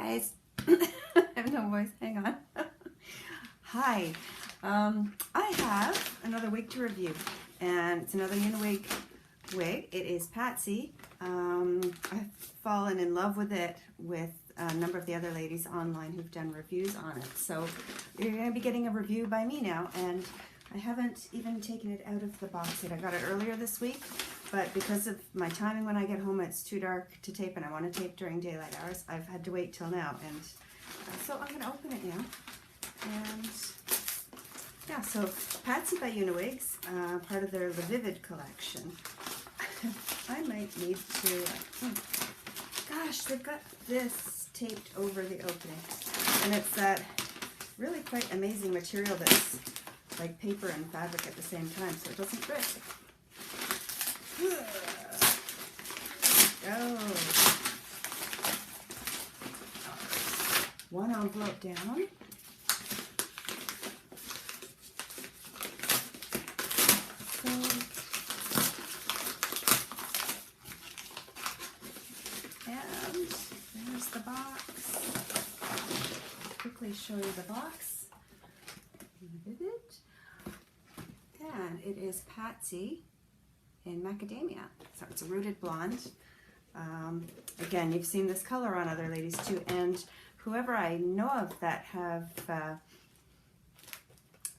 guys. I have no voice. Hang on. Hi. I have another wig to review, and it's another Uniwig wig. It is Patsy. I've fallen in love with it with a number of the other ladies online who've done reviews on it. So you're going to be getting a review by me now, and I haven't even taken it out of the box yet. I got it earlier this week, but because of my timing when I get home, it's too dark to tape, and I want to tape during daylight hours. I've had to wait till now, and so I'm going to open it now. And yeah, so Patsy by Uniwigs, part of their The Vivid collection. I might need to, gosh, they've got this taped over the opening, and it's that really quite amazing material that's like paper and fabric at the same time, so it doesn't rip. Go. One envelope down. And there's the box. Quickly show you the box. Vivid. And it is Patsy in Macadamia. So it's a rooted blonde. Again, you've seen this color on other ladies too, and whoever I know of that have done,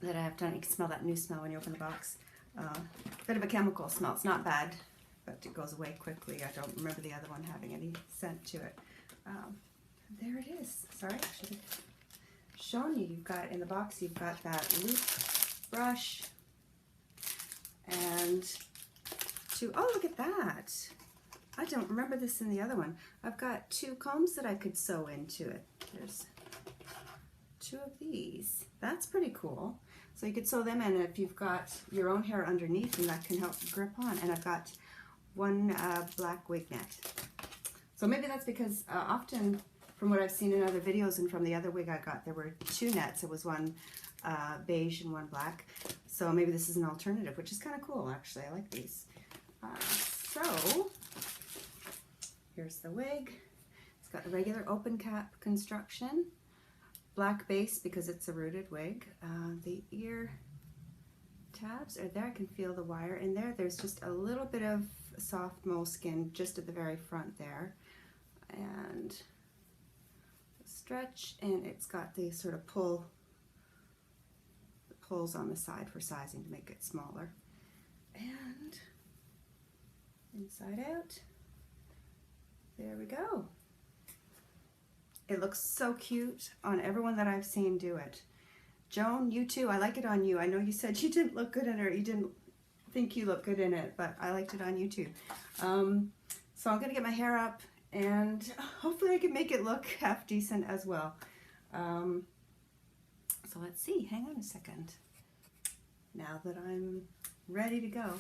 you can smell that new smell when you open the box. Bit of a chemical smell. It's not bad, but it goes away quickly. I don't remember the other one having any scent to it. There it is. Sorry, I should have shown you. You've got in the box, you've got that loop brush and oh, look at that. I don't remember this in the other one. I've got two combs that I could sew into it. There's two of these. That's pretty cool. So you could sew them in if you've got your own hair underneath, and that can help grip on. And I've got one black wig net. So maybe that's because often from what I've seen in other videos and from the other wig I got, there were two nets. It was one beige and one black. So maybe this is an alternative, which is kind of cool actually. I like these. So here's the wig. It's got the regular open cap construction. Black base because it's a rooted wig. The ear tabs are there. I can feel the wire in there. There's just a little bit of soft moleskin just at the very front there. And stretch, and it's got the sort of pulls on the side for sizing to make it smaller. And inside out, there we go. It looks so cute on everyone that I've seen do it. Joan, you too. I like it on you. I know you said you didn't look good in it, or you didn't think you look good in it, but I liked it on you too. So I'm gonna get my hair up, and hopefully I can make it look half decent as well. So let's see. Hang on a second. Now that I'm ready to go,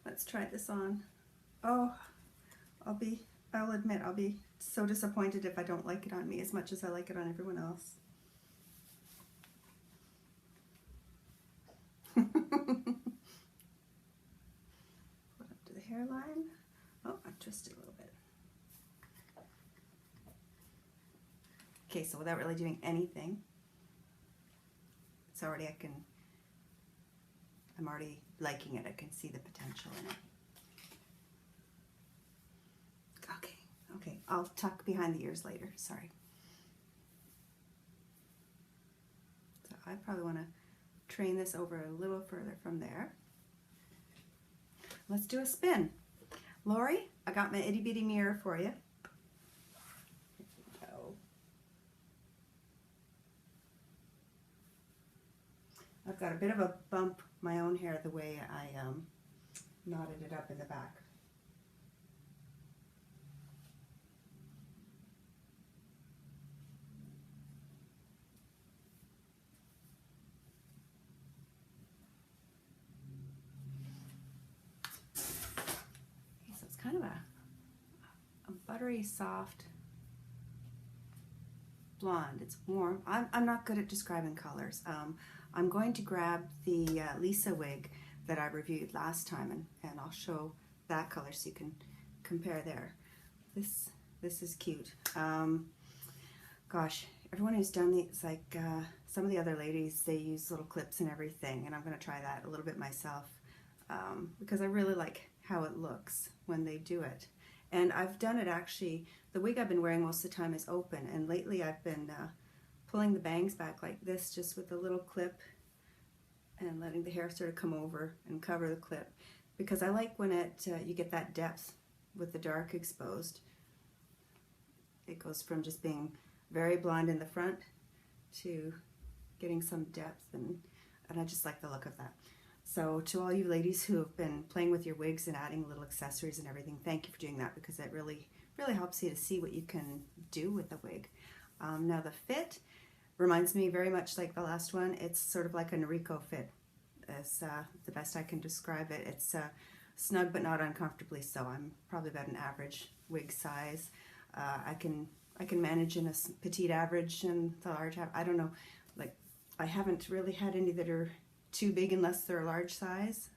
let's try this on. Oh, I'll admit I'll be so disappointed if I don't like it on me as much as I like it on everyone else. Put up to the hairline. Oh, I twisted a little bit. Okay, so without really doing anything, it's already, I'm already liking it. I can see the potential in it. Okay, I'll tuck behind the ears later, sorry. So I probably want to train this over a little further from there. Let's do a spin. Lori, I got my itty bitty mirror for you. Here we go. I've got a bit of a bump my own hair the way I knotted it up in the back. Kind of a buttery soft blonde. It's warm. I'm not good at describing colors. I'm going to grab the Lisa wig that I reviewed last time, and I'll show that color so you can compare there. This is cute. gosh, everyone who's done these, like some of the other ladies, they use little clips and everything, and I'm going to try that a little bit myself because I really like how it looks when they do it. And I've done it actually, the wig I've been wearing most of the time is open, and lately I've been pulling the bangs back like this just with a little clip and letting the hair sort of come over and cover the clip, because I like when it you get that depth with the dark exposed. It goes from just being very blonde in the front to getting some depth, and I just like the look of that. So to all you ladies who have been playing with your wigs and adding little accessories and everything, thank you for doing that, because it really helps you to see what you can do with the wig. Now the fit reminds me very much like the last one. It's sort of like a Noriko fit, is the best I can describe it. It's snug but not uncomfortably so. I'm probably about an average wig size. I can manage in a petite average and the large. I don't know, like I haven't really had any that are too big unless they're a large size.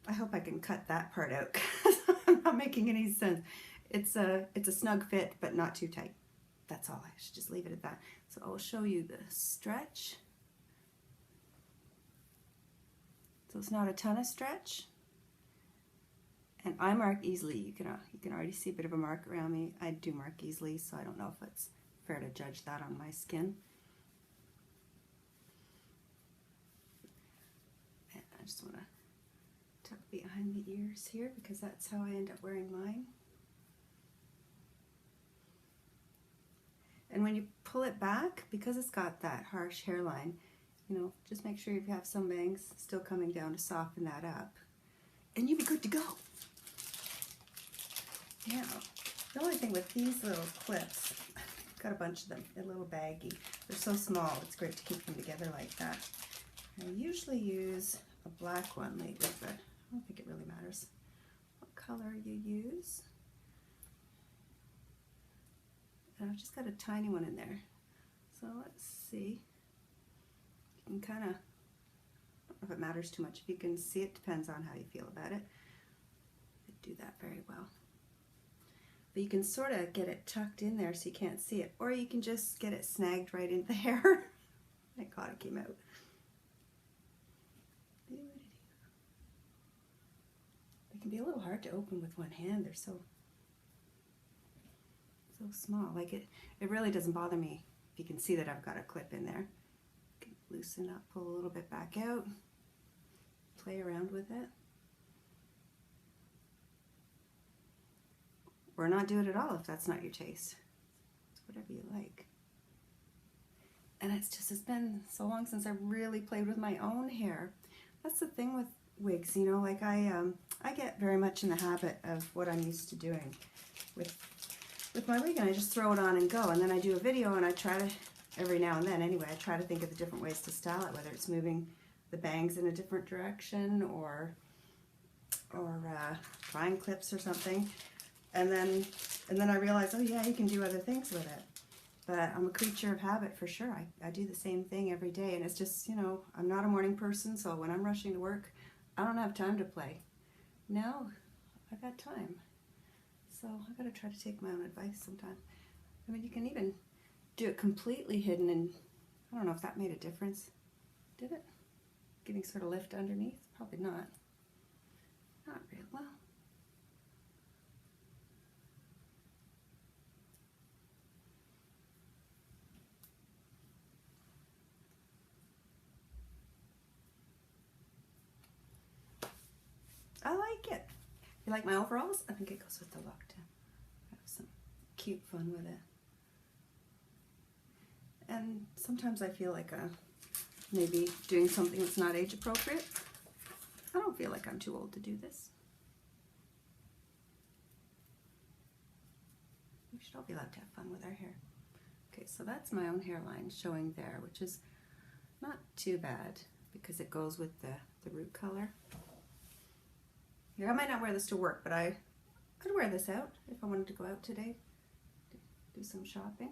I hope I can cut that part out because I'm not making any sense. It's a snug fit, but not too tight. That's all. I should just leave it at that. So I'll show you the stretch. So it's not a ton of stretch. And I mark easily. You can already see a bit of a mark around me. I do mark easily, so I don't know if it's fair to judge that on my skin. And I just want to tuck behind the ears here because that's how I end up wearing mine. And when you pull it back, because it's got that harsh hairline, you know, just make sure you have some bangs still coming down to soften that up, and you'll be good to go. Now, the only thing with these little clips, I've got a bunch of them, they're a little baggy. They're so small, it's great to keep them together like that. I usually use a black one lately, but I don't think it really matters what color you use. And I've just got a tiny one in there. So let's see. You can kind of, I don't know if it matters too much. If you can see it, depends on how you feel about it. I do that very well. But you can sort of get it tucked in there so you can't see it. Or you can just get it snagged right into the hair. Thank God it came out. They can be a little hard to open with one hand. They're so small. Like it really doesn't bother me if you can see that I've got a clip in there. You can loosen up, pull a little bit back out, play around with it. Or not do it at all if that's not your taste. It's whatever you like. And it's been so long since I really played with my own hair. That's the thing with wigs, you know, like I get very much in the habit of what I'm used to doing with my wig, and I just throw it on and go, and then I do a video and I try to, every now and then anyway, I try to think of the different ways to style it, whether it's moving the bangs in a different direction or trying clips or something. And then I realize, oh yeah, you can do other things with it. But I'm a creature of habit for sure. I do the same thing every day, and it's just, you know, I'm not a morning person, so when I'm rushing to work, I don't have time to play. Now, I've got time. So I've got to try to take my own advice sometimes. I mean, you can even do it completely hidden, and I don't know if that made a difference. Did it? Getting sort of lift underneath? Probably not. Not real well. I like it. You like my overalls? I think it goes with the look too. I have some cute fun with it. And sometimes I feel like maybe doing something that's not age appropriate. I don't feel like I'm too old to do this. We should all be allowed to have fun with our hair. Okay, so that's my own hairline showing there, which is not too bad because it goes with the root color. Here, I might not wear this to work, but I could wear this out if I wanted to go out today, do some shopping.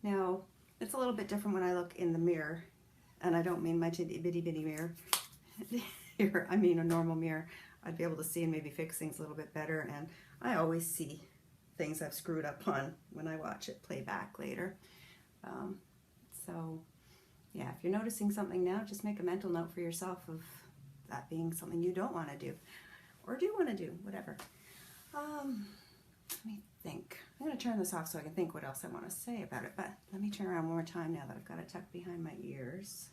Now, it's a little bit different when I look in the mirror, and I don't mean my bitty mirror. Here, I mean a normal mirror. I'd be able to see and maybe fix things a little bit better, and I always see things I've screwed up on when I watch it play back later. So yeah, if you're noticing something now, just make a mental note for yourself of that being something you don't want to do, or do want to do, whatever. Let me think. I'm going to turn this off so I can think what else I want to say about it, but let me turn around one more time now that I've got it tucked behind my ears.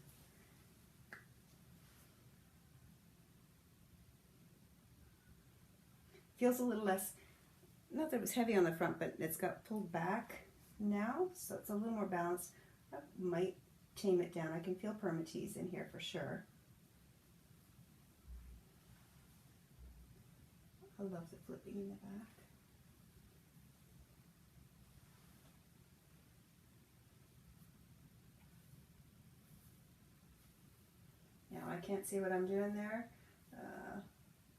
Feels a little less, not that it was heavy on the front, but it's got pulled back now, so it's a little more balanced. That might tame it down. I can feel permatease in here for sure. I love the flipping in the back. Now I can't see what I'm doing there.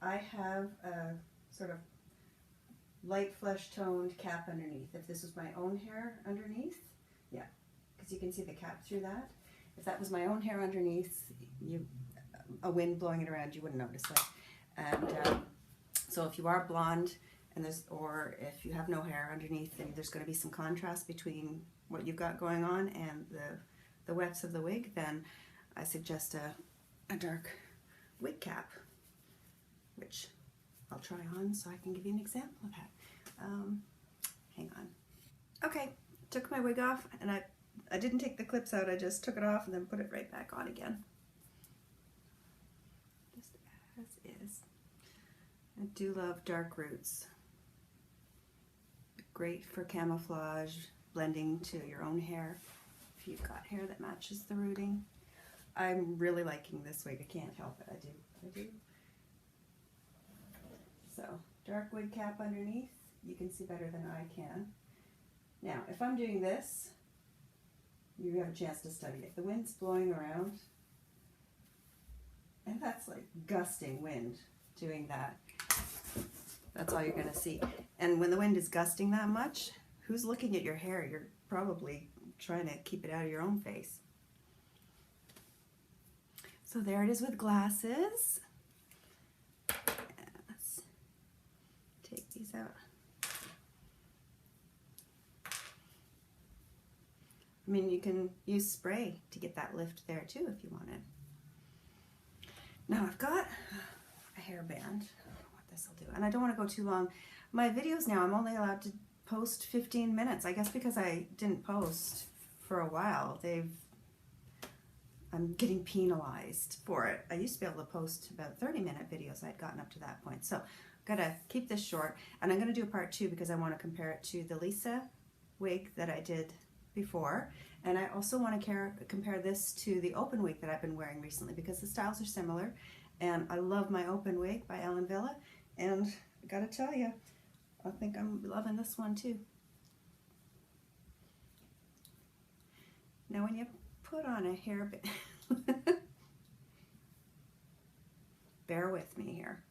I have a sort of light flesh toned cap underneath. If this was my own hair underneath, yeah, because you can see the cap through that. If that was my own hair underneath, a wind blowing it around, you wouldn't notice it. And so if you are blonde and or if you have no hair underneath, then there's going to be some contrast between what you've got going on and the wefts of the wig, then I suggest a dark wig cap, which I'll try on so I can give you an example of that. Hang on. Okay, took my wig off, and I didn't take the clips out, I just took it off and then put it right back on again. Just as is. I do love dark roots. Great for camouflage, blending to your own hair if you've got hair that matches the rooting. I'm really liking this wig, I can't help it, I do. So, dark wig cap underneath, you can see better than I can. Now, if I'm doing this, you have a chance to study it. The wind's blowing around, and that's like gusting wind doing that. That's all you're going to see. And when the wind is gusting that much, who's looking at your hair? You're probably trying to keep it out of your own face. So there it is with glasses. Let's take these out. I mean, you can use spray to get that lift there too if you wanted. Now I've got a hairband. What this will do, and I don't want to go too long. My videos now, I'm only allowed to post 15 minutes. I guess because I didn't post for a while, I'm getting penalized for it. I used to be able to post about 30-minute videos. I'd gotten up to that point. So I've got to keep this short. And I'm going to do a part 2 because I want to compare it to the Lisa wig that I did before. And I also want to compare this to the open wig that I've been wearing recently because the styles are similar. And I love my open wig by Ellen Villa. And I got to tell you, I think I'm loving this one too. Now when you put on a hairband, bear with me here.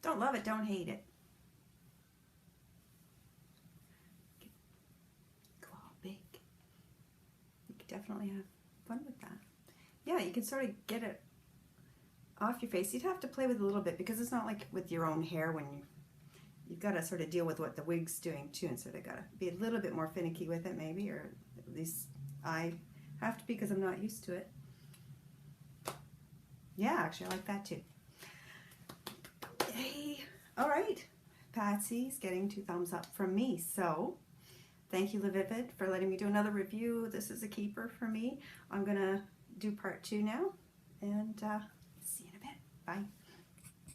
Don't love it, don't hate it. Go all big. You could definitely have fun with that. Yeah, you can sort of get it off your face. You'd have to play with it a little bit because it's not like with your own hair when you've got to sort of deal with what the wig's doing too, and so they've got to be a little bit more finicky with it maybe, or at least I have to be because I'm not used to it. Yeah, actually I like that too. Yay! All right, Patsy's getting 2 thumbs up from me, so thank you, LaVivid, for letting me do another review. This is a keeper for me. I'm gonna do part 2 now, and see you in a bit. Bye.